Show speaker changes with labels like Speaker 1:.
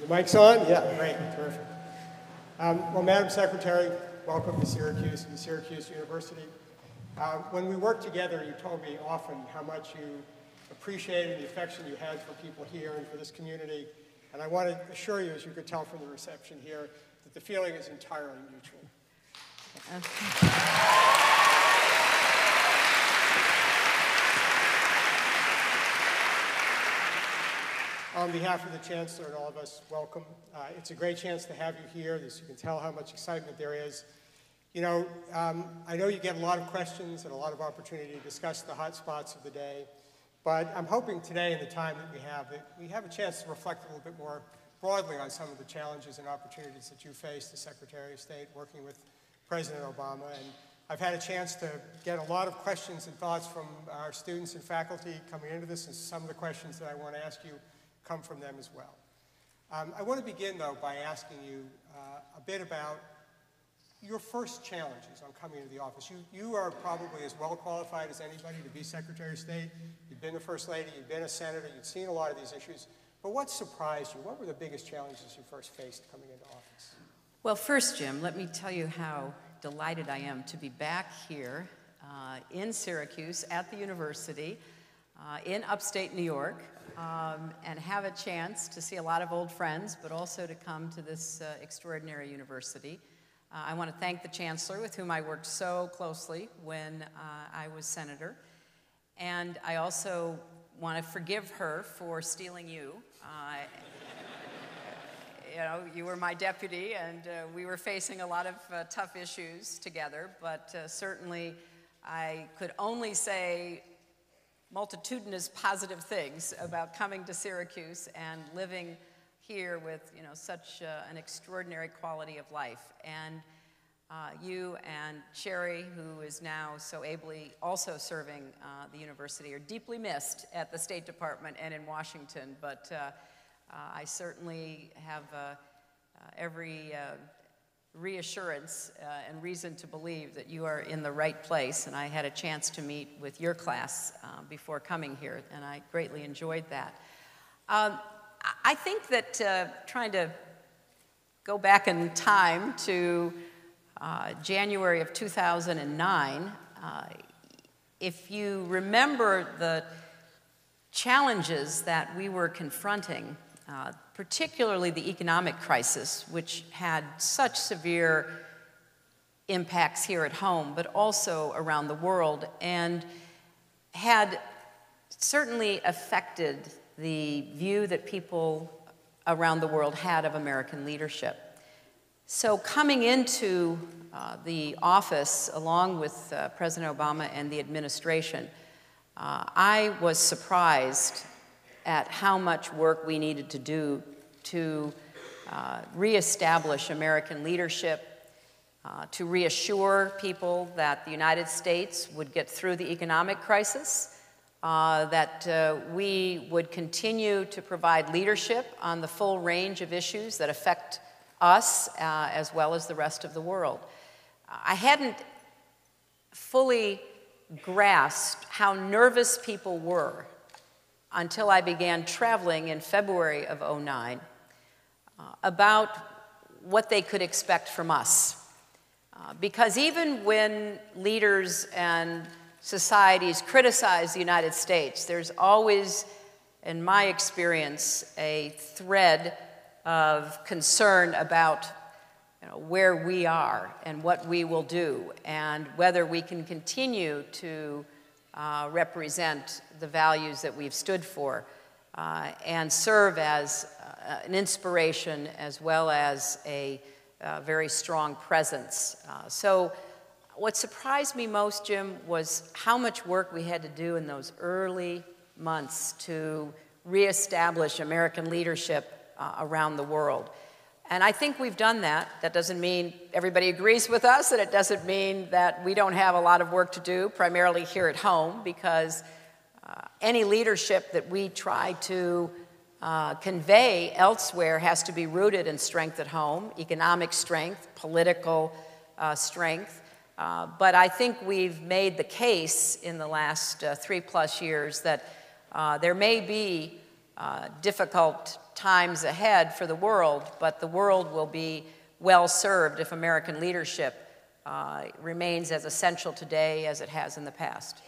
Speaker 1: The mic's on? Yeah, great, terrific. Well, Madam Secretary, welcome to Syracuse and Syracuse University. When we worked together, you told me often how much you appreciated the affection you had for people here and for this community. And I want to assure you, as you could tell from the reception here, that the feeling is entirely mutual. On behalf of the Chancellor and all of us, welcome. It's a great chance to have you here. As you can tell how much excitement there is. You know, I know you get a lot of questions and a lot of opportunity to discuss the hot spots of the day, but I'm hoping today in the time that we have a chance to reflect a little bit more broadly on some of the challenges and opportunities that you faced as Secretary of State working with President Obama. And I've had a chance to get a lot of questions and thoughts from our students and faculty coming into this, and some of the questions that I want to ask you come from them as well. I want to begin, though, by asking you a bit about your first challenges on coming into the office. You are probably as well qualified as anybody to be Secretary of State. You've been the First Lady, you've been a Senator, you've seen a lot of these issues. But what surprised you? What were the biggest challenges you first faced coming into office?
Speaker 2: Well, first, Jim, let me tell you how delighted I am to be back here in Syracuse at the university in upstate New York and have a chance to see a lot of old friends, but also to come to this extraordinary university. I want to thank the Chancellor, with whom I worked so closely when I was Senator. And I also want to forgive her for stealing you. You know, you were my deputy, and we were facing a lot of tough issues together, but certainly I could only say multitudinous positive things about coming to Syracuse and living here with, you know, such an extraordinary quality of life. And you and Sherry, who is now so ably also serving the university, are deeply missed at the State Department and in Washington, but I certainly have every reassurance and reason to believe that you are in the right place, and I had a chance to meet with your class before coming here, and I greatly enjoyed that. I think that trying to go back in time to January of 2009, if you remember the challenges that we were confronting, particularly the economic crisis, which had such severe impacts here at home, but also around the world, and had certainly affected the view that people around the world had of American leadership. So coming into the office, along with President Obama and the administration, I was surprised at how much work we needed to do to reestablish American leadership, to reassure people that the United States would get through the economic crisis, that we would continue to provide leadership on the full range of issues that affect us as well as the rest of the world. I hadn't fully grasped how nervous people were until I began traveling in February of '09 about what they could expect from us. Because even when leaders and societies criticize the United States, there's always, in my experience, a thread of concern about, you know, where we are and what we will do and whether we can continue to represent the values that we've stood for and serve as an inspiration as well as a very strong presence. So what surprised me most, Jim, was how much work we had to do in those early months to reestablish American leadership around the world. And I think we've done that. That doesn't mean everybody agrees with us, and it doesn't mean that we don't have a lot of work to do, primarily here at home, because any leadership that we try to convey elsewhere has to be rooted in strength at home, economic strength, political strength. But I think we've made the case in the last 3+ years that there may be difficult times ahead for the world, but the world will be well served if American leadership remains as essential today as it has in the past.